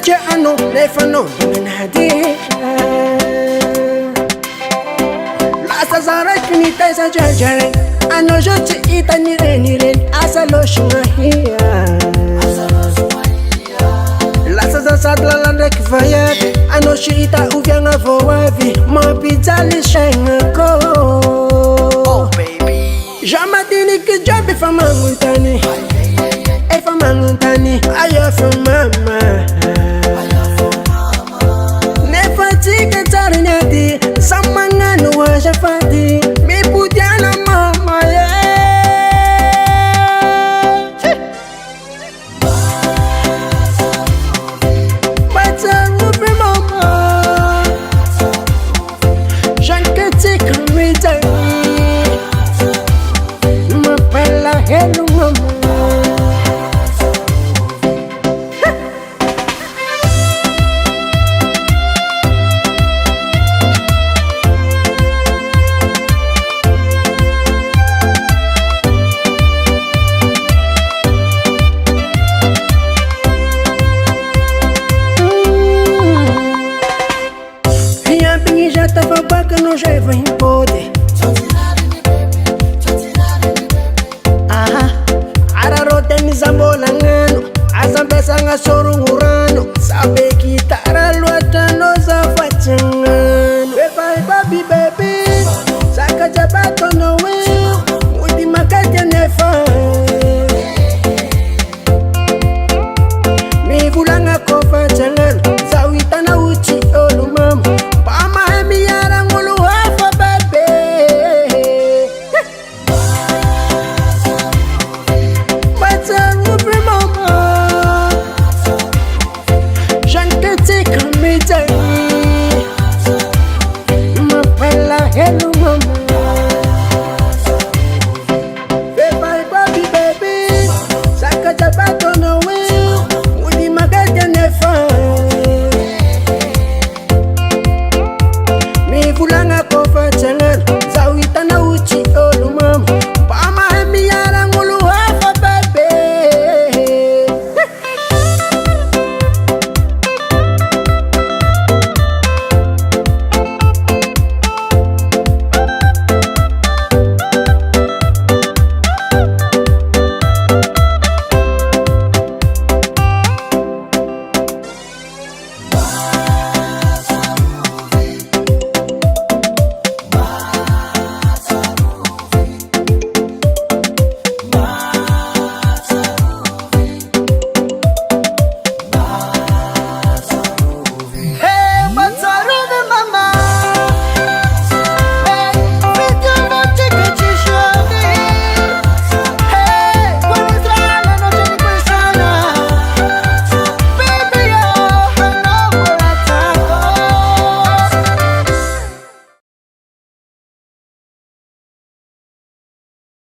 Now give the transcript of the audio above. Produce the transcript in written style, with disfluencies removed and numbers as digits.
Jano, Nefano, Nadi. Lasa Zara, Kunita, Jajare. I know you to eat and eat as a lotion here. Lasa Sadla and Fire. I know she eat a Uvianga for Wavi. My pizza is shining go. Oh, baby. Jamadini could jump if I'm Mangutani. If I'm Mangutani, I am from Mama. Never take a tarinati. Someone I know was a fatty. Me put Yana Mama. But I will be Mama. Janka take a return. My pella, hello, Mama. Tava baga no jeito em poder. Aha, ara rote mi zambola ngano, azambesa ngasoro.